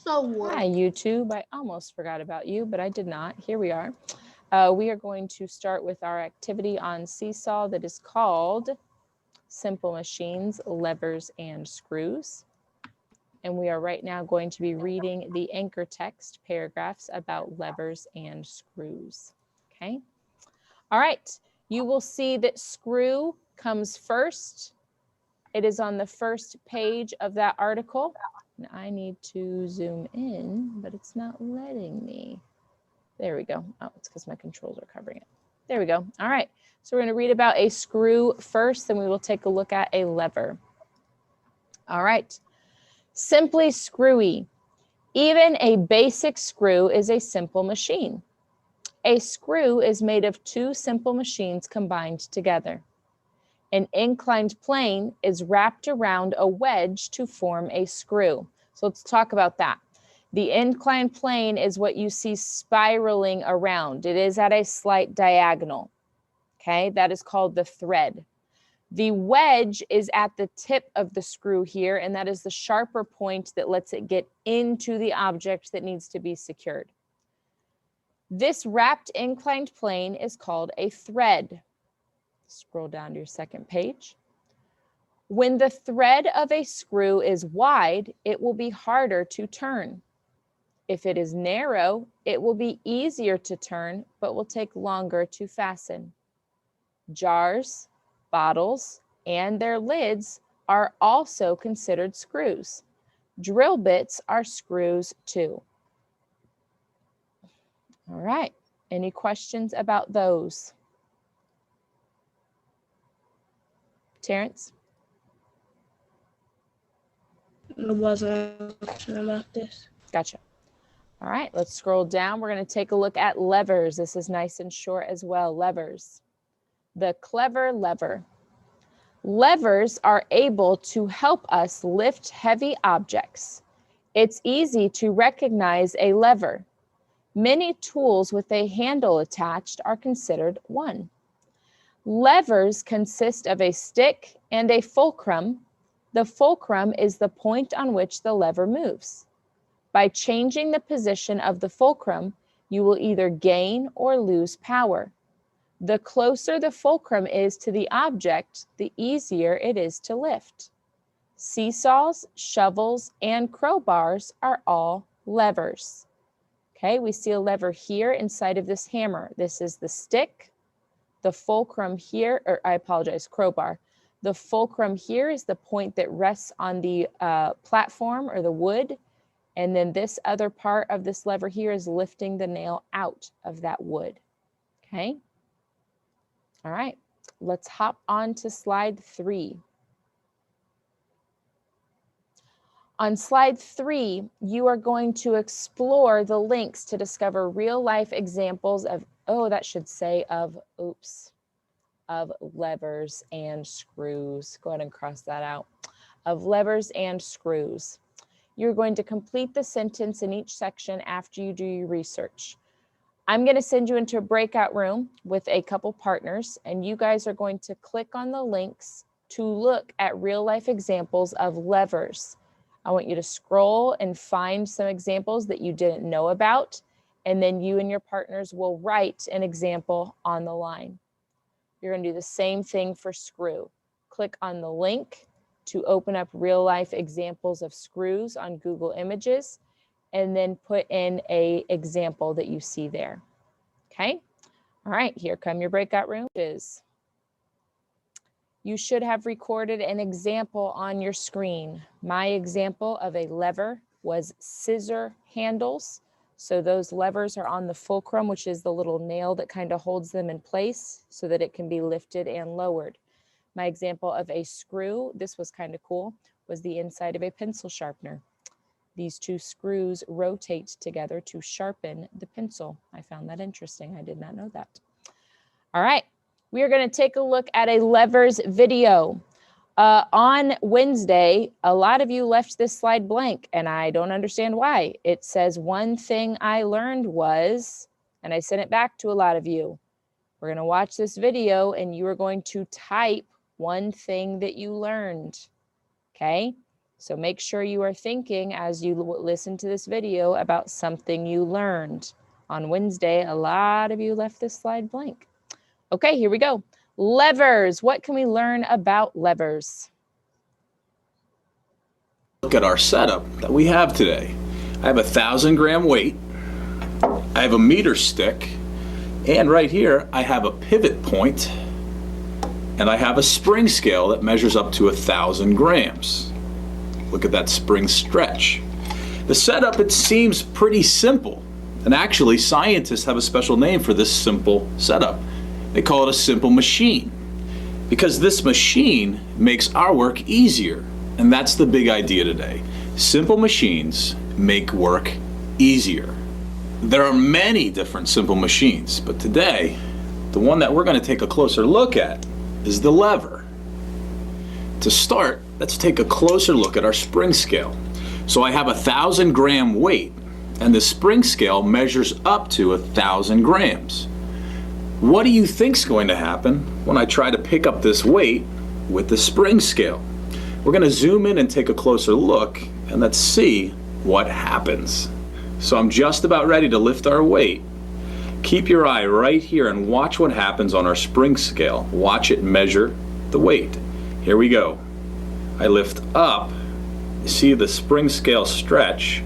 Hi, YouTube. I almost forgot about you, but I did not. Here we are. We are going to start with our activity on Seesaw that is called Simple Machines, Levers, and Screws. And we are right now going to be reading the anchor text paragraphs about levers and screws. Okay. All right. You will see that screw comes first. It is on the first page of that article. And I need to zoom in, but it's not letting me. There we go. Oh, it's because my controls are covering it. There we go. All right. So we're going to read about a screw first, then we will take a look at a lever. All right. Simply screwy. Even a basic screw is a simple machine. A screw is made of two simple machines combined together. An inclined plane is wrapped around a wedge to form a screw. So let's talk about that. The inclined plane is what you see spiraling around. It is at a slight diagonal. Okay, that is called the thread. The wedge is at the tip of the screw here, and that is the sharper point that lets it get into the object that needs to be secured. This wrapped inclined plane is called a thread. Scroll down to your second page. When the thread of a screw is wide, it will be harder to turn. If it is narrow, it will be easier to turn, but will take longer to fasten. Jars, bottles, and their lids are also considered screws. Drill bits are screws too. All right, any questions about those? Terrence? There wasn't a question about this. Gotcha. All right, let's scroll down. We're going to take a look at levers. This is nice and short as well. Levers. The clever lever. Levers are able to help us lift heavy objects. It's easy to recognize a lever. Many tools with a handle attached are considered one. Levers consist of a stick and a fulcrum. The fulcrum is the point on which the lever moves. By changing the position of the fulcrum, you will either gain or lose power. The closer the fulcrum is to the object, the easier it is to lift. Seesaws, shovels, and crowbars are all levers. Okay, we see a lever here inside of this hammer. This is the stick. The fulcrum here, or I apologize, crowbar. The fulcrum here is the point that rests on the platform or the wood. And then this other part of this lever here is lifting the nail out of that wood. Okay. All right, let's hop on to slide 3. On slide 3, you are going to explore the links to discover real-life examples of, of levers and screws. Go ahead and cross that out. Of levers and screws. You're going to complete the sentence in each section after you do your research. I'm going to send you into a breakout room with a couple partners, and you guys are going to click on the links to look at real-life examples of levers. I want you to scroll and find some examples that you didn't know about, and then you and your partners will write an example on the line. You're going to do the same thing for screw. Click on the link to open up real-life examples of screws on Google Images, and then put in an example that you see there. Okay? All right, here come your breakout rooms. You should have recorded an example on your screen. My example of a lever was scissor handles. So those levers are on the fulcrum, which is the little nail that kind of holds them in place so that it can be lifted and lowered. My example of a screw, this was kind of cool, was the inside of a pencil sharpener. These two screws rotate together to sharpen the pencil. I found that interesting. I did not know that. All right, we are going to take a look at a levers video. On Wednesday, a lot of you left this slide blank, and I don't understand why. It says one thing I learned was, and I sent it back to a lot of you. We're going to watch this video, and you are going to type one thing that you learned. Okay? So make sure you are thinking as you listen to this video about something you learned. On Wednesday, a lot of you left this slide blank. Okay, here we go. Levers. What can we learn about levers? Look at our setup that we have today. I have a 1,000-gram weight. I have a meter stick. And right here, I have a pivot point. And I have a spring scale that measures up to 1,000 grams. Look at that spring stretch. The setup, it seems pretty simple. And actually, scientists have a special name for this simple setup. They call it a simple machine. Because this machine makes our work easier. And that's the big idea today. Simple machines make work easier. There are many different simple machines, but today, the one that we're going to take a closer look at is the lever. To start, let's take a closer look at our spring scale. So I have a 1,000-gram weight, and the spring scale measures up to 1,000 grams. What do you think's going to happen when I try to pick up this weight with the spring scale? We're going to zoom in and take a closer look, and let's see what happens. So I'm just about ready to lift our weight. Keep your eye right here and watch what happens on our spring scale. Watch it measure the weight. Here we go. I lift up. You see the spring scale stretch,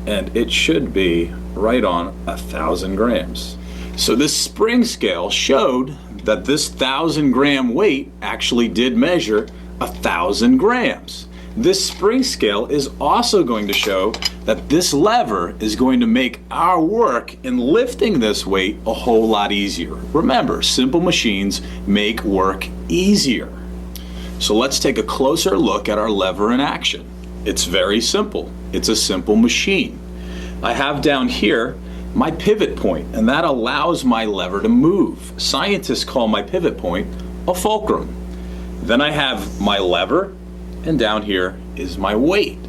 and it should be right on 1,000 grams. So this spring scale showed that this 1,000-gram weight actually did measure 1,000 grams. This spring scale is also going to show that this lever is going to make our work in lifting this weight a whole lot easier. Remember, simple machines make work easier. So let's take a closer look at our lever in action. It's very simple. It's a simple machine. I have down here my pivot point, and that allows my lever to move. Scientists call my pivot point a fulcrum. Then I have my lever, and down here is my weight.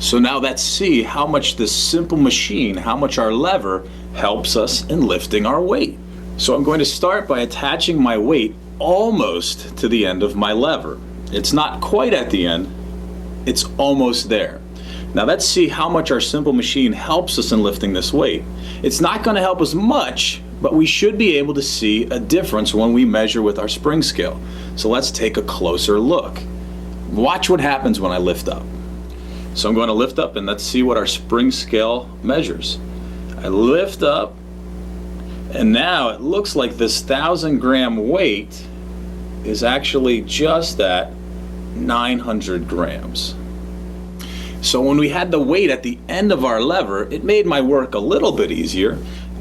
So now let's see how much this simple machine, how much our lever helps us in lifting our weight. So I'm going to start by attaching my weight almost to the end of my lever. It's not quite at the end, it's almost there. Now let's see how much our simple machine helps us in lifting this weight. It's not going to help us much, but we should be able to see a difference when we measure with our spring scale. So let's take a closer look. Watch what happens when I lift up. So I'm going to lift up and let's see what our spring scale measures. I lift up, and now it looks like this 1,000-gram weight is actually just at 900 grams. So when we had the weight at the end of our lever, it made my work a little bit easier.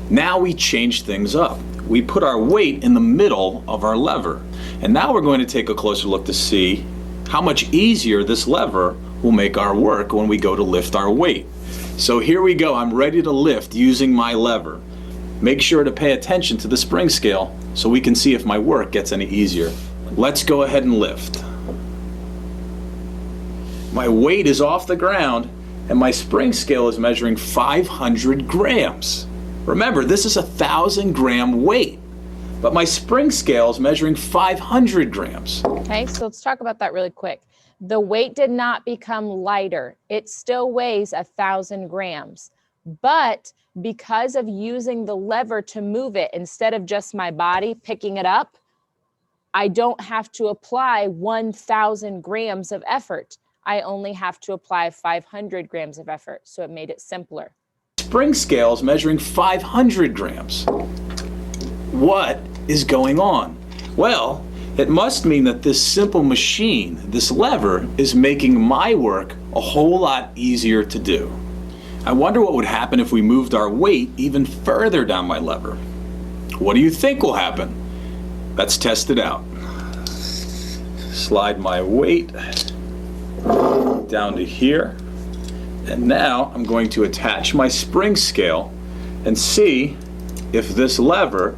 Now we changed things up. We put our weight in the middle of our lever. And now we're going to take a closer look to see how much easier this lever will make our work when we go to lift our weight. So here we go. I'm ready to lift using my lever. Make sure to pay attention to the spring scale so we can see if my work gets any easier. Let's go ahead and lift. My weight is off the ground and my spring scale is measuring 500 grams. Remember, this is a 1,000-gram weight, but my spring scale is measuring 500 grams. Okay, so let's talk about that really quick. The weight did not become lighter. It still weighs 1,000 grams, but because of using the lever to move it instead of just my body picking it up, I don't have to apply 1,000 grams of effort. I only have to apply 500 grams of effort, so it made it simpler. Spring scale is measuring 500 grams. What is going on? Well, it must mean that this simple machine, this lever, is making my work a whole lot easier to do. I wonder what would happen if we moved our weight even further down my lever. What do you think will happen? Let's test it out. Slide my weight down to here. And now I'm going to attach my spring scale and see if this lever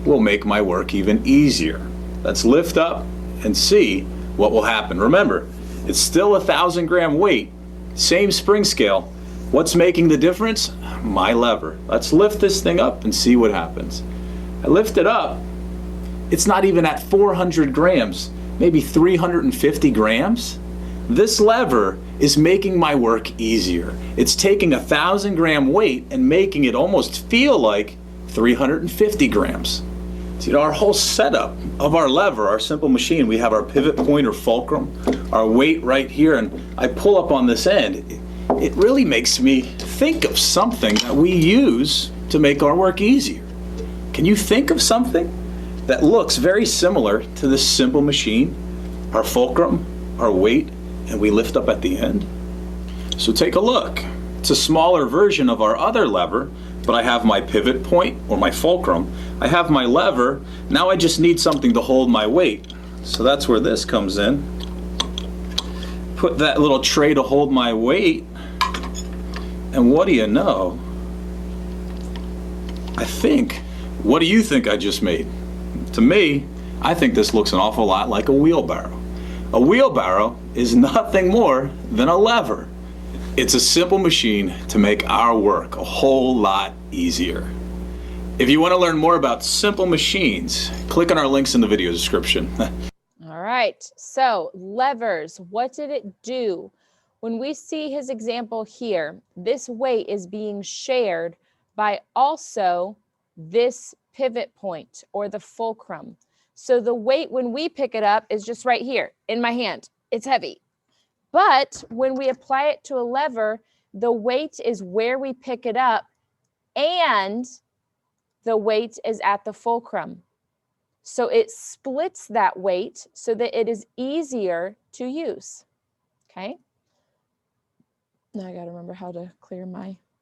will make my work even easier. Let's lift up and see what will happen. Remember, it's still a 1,000-gram weight, same spring scale. What's making the difference? My lever. Let's lift this thing up and see what happens. I lift it up. It's not even at 400 grams, maybe 350 grams. This lever is making my work easier. It's taking 1,000 gram weight and making it almost feel like 350 grams. See, our whole setup of our lever, our simple machine, we have our pivot point or fulcrum, our weight right here, and I pull up on this end. It really makes me think of something that we use to make our work easier. Can you think of something that looks very similar to this simple machine? Our fulcrum, our weight, and we lift up at the end. So take a look. It's a smaller version of our other lever, but I have my pivot point or my fulcrum. I have my lever. Now I just need something to hold my weight. So that's where this comes in. Put that little tray to hold my weight. And what do you know? What do you think I just made? To me, I think this looks an awful lot like a wheelbarrow. A wheelbarrow is nothing more than a lever. It's a simple machine to make our work a whole lot easier. If you want to learn more about simple machines, click on our links in the video description. All right, so levers, what did it do? When we see his example here, this weight is being shared by also this pivot point or the fulcrum. So the weight when we pick it up is just right here in my hand. It's heavy. But when we apply it to a lever, the weight is where we pick it up and the weight is at the fulcrum. So it splits that weight so that it is easier to use. Okay. Now I got to remember how to clear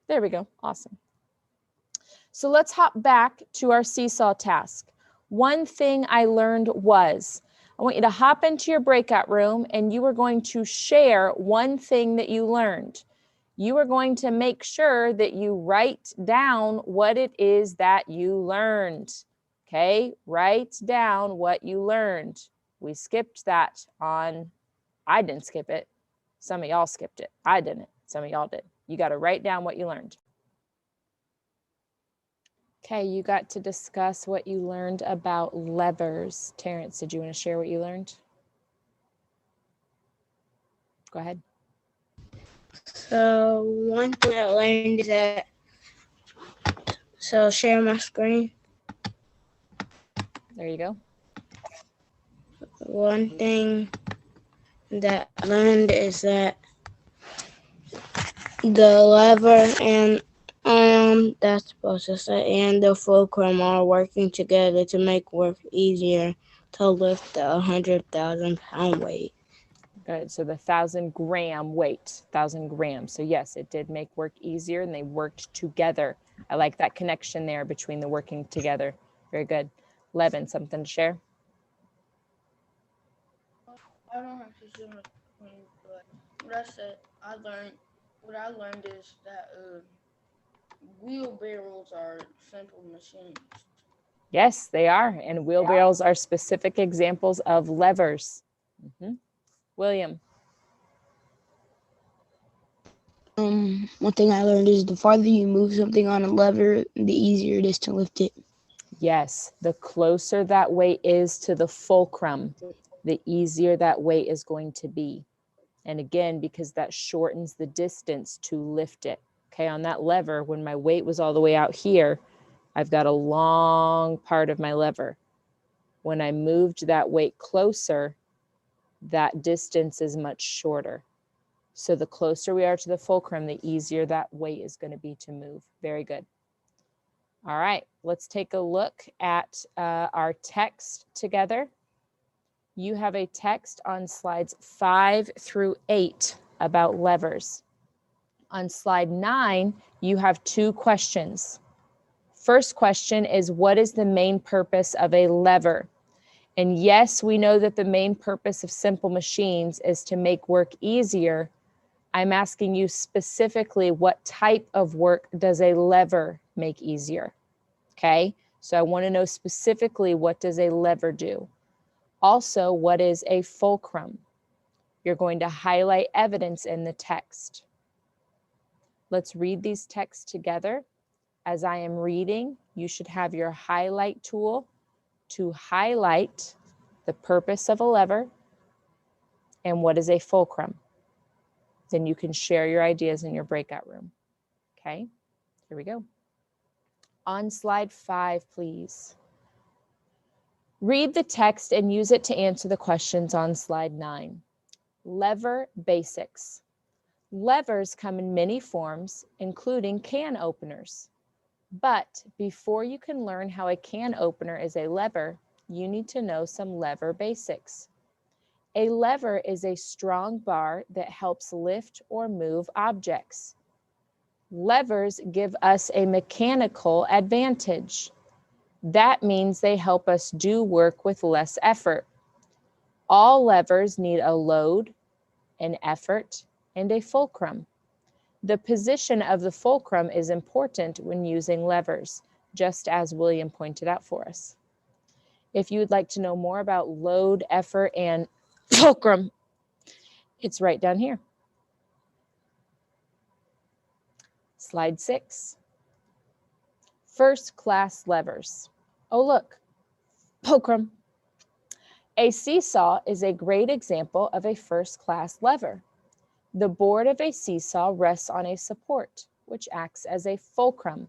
there we go. Awesome. So let's hop back to our seesaw task. One thing I learned was, I want you to hop into your breakout room and you are going to share one thing that you learned. You are going to make sure that you write down what it is that you learned. Okay, write down what you learned. We skipped that I didn't skip it. Some of y'all skipped it. I didn't. Some of y'all did. You got to write down what you learned. Okay, you got to discuss what you learned about levers. Terrence, did you want to share what you learned? Go ahead. So one thing I learned is that, so share my screen. There you go. One thing that I learned is that the lever and that's supposed to say and the fulcrum are working together to make work easier to lift the 100,000 pound weight. Good. So the 1,000 gram weight, 1,000 grams. So yes, it did make work easier and they worked together. I like that connection there between the working together. Very good. Levin, something to share? I don't have to share my screen, but what I learned is that wheelbarrows are simple machines. Yes, they are. And wheelbarrows are specific examples of levers. William. One thing I learned is the farther you move something on a lever, the easier it is to lift it. Yes, the closer that weight is to the fulcrum, the easier that weight is going to be. And again, because that shortens the distance to lift it. Okay, on that lever, when my weight was all the way out here, I've got a long part of my lever. When I moved that weight closer, that distance is much shorter. So the closer we are to the fulcrum, the easier that weight is going to be to move. Very good. All right, let's take a look at our text together. You have a text on slides 5 through 8 about levers. On slide 9, you have 2 questions. First question is, what is the main purpose of a lever? And yes, we know that the main purpose of simple machines is to make work easier. I'm asking you specifically, what type of work does a lever make easier? Okay, so I want to know specifically, what does a lever do? Also, what is a fulcrum? You're going to highlight evidence in the text. Let's read these texts together. As I am reading, you should have your highlight tool to highlight the purpose of a lever And what is a fulcrum? Then you can share your ideas in your breakout room. Okay, here we go. On slide 5, please. Read the text and use it to answer the questions on slide 9. Lever basics. Levers come in many forms, including can openers. But before you can learn how a can opener is a lever, you need to know some lever basics. A lever is a strong bar that helps lift or move objects. Levers give us a mechanical advantage. That means they help us do work with less effort. All levers need a load, an effort, and a fulcrum. The position of the fulcrum is important when using levers, just as William pointed out for us. If you would like to know more about load, effort, and fulcrum, it's right down here. Slide 6. First class levers. Oh, look, fulcrum. A seesaw is a great example of a first class lever. The board of a seesaw rests on a support, which acts as a fulcrum.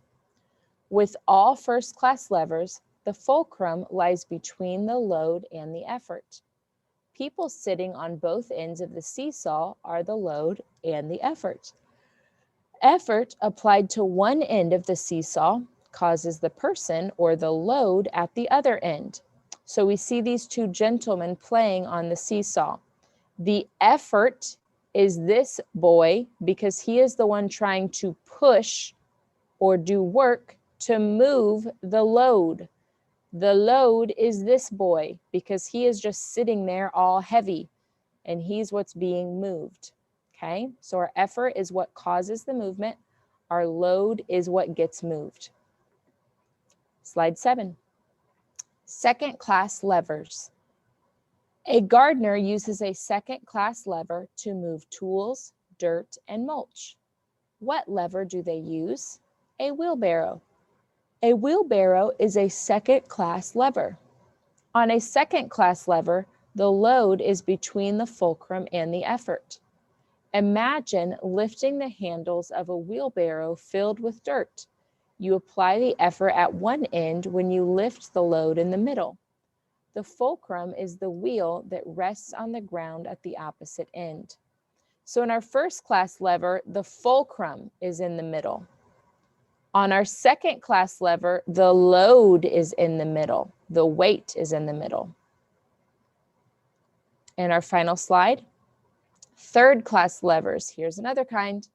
With all first class levers, the fulcrum lies between the load and the effort. People sitting on both ends of the seesaw are the load and the effort. Effort applied to one end of the seesaw causes the person or the load at the other end. So we see these two gentlemen playing on the seesaw. The effort is this boy because he is the one trying to push or do work to move the load. The load is this boy because he is just sitting there all heavy and he's what's being moved. Okay, so our effort is what causes the movement. Our load is what gets moved. Slide 7. Second class levers. A gardener uses a second class lever to move tools, dirt, and mulch. What lever do they use? A wheelbarrow. A wheelbarrow is a second class lever. On a second class lever, the load is between the fulcrum and the effort. Imagine lifting the handles of a wheelbarrow filled with dirt. You apply the effort at one end when you lift the load in the middle. The fulcrum is the wheel that rests on the ground at the opposite end. So in our first class lever, the fulcrum is in the middle. On our second class lever, the load is in the middle. The weight is in the middle. And our final slide, third class levers. Here's another kind.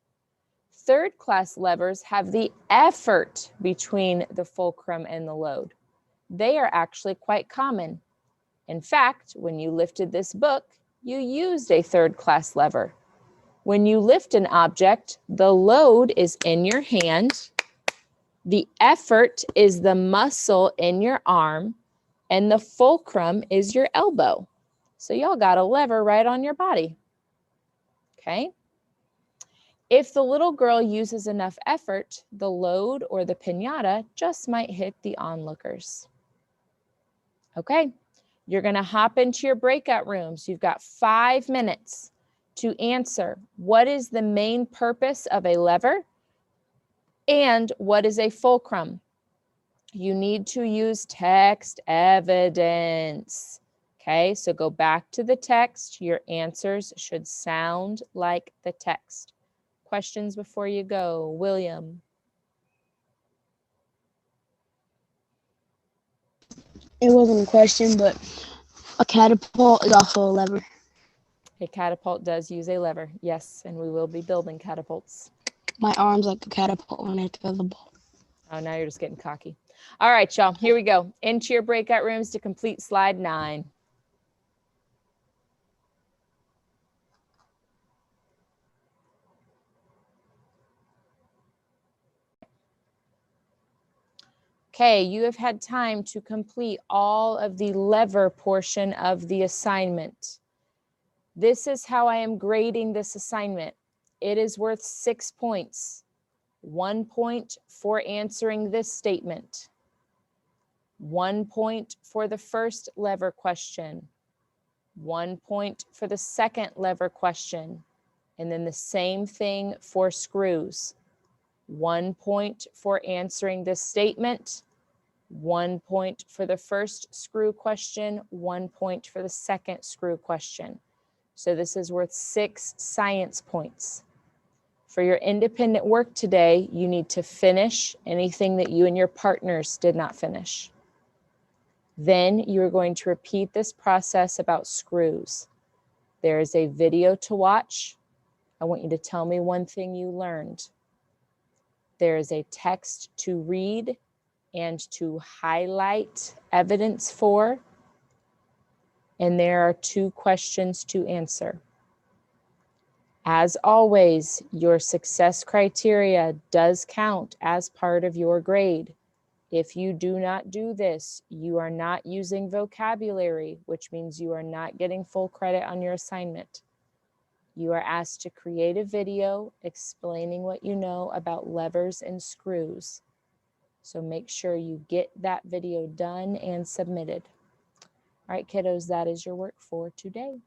Third class levers have the effort between the fulcrum and the load. They are actually quite common. In fact, when you lifted this book, you used a third class lever. When you lift an object, the load is in your hand, the effort is the muscle in your arm, and the fulcrum is your elbow. So y'all got a lever right on your body. Okay? If the little girl uses enough effort, the load or the piñata just might hit the onlookers. Okay, you're going to hop into your breakout rooms. You've got 5 minutes to answer what is the main purpose of a lever and what is a fulcrum. You need to use text evidence. Okay, so go back to the text. Your answers should sound like the text. Questions before you go, William? It wasn't a question, but a catapult is also a lever. A catapult does use a lever, yes, and we will be building catapults. My arm's like a catapult when I throw the ball. Oh, now you're just getting cocky. All right, y'all, here we go. Into your breakout rooms to complete slide 9. Okay, you have had time to complete all of the lever portion of the assignment. This is how I am grading this assignment. It is worth 6 points. 1 point for answering this statement. 1 point for the first lever question. 1 point for the second lever question. And then the same thing for screws. 1 point for answering this statement. 1 point for the first screw question. 1 point for the second screw question. So this is worth 6 science points. For your independent work today, you need to finish anything that you and your partners did not finish. Then you are going to repeat this process about screws. There is a video to watch. I want you to tell me one thing you learned. There is a text to read and to highlight evidence for. And there are 2 questions to answer. As always, your success criteria does count as part of your grade. If you do not do this, you are not using vocabulary, which means you are not getting full credit on your assignment. You are asked to create a video explaining what you know about levers and screws. So make sure you get that video done and submitted. All right, kiddos, that is your work for today.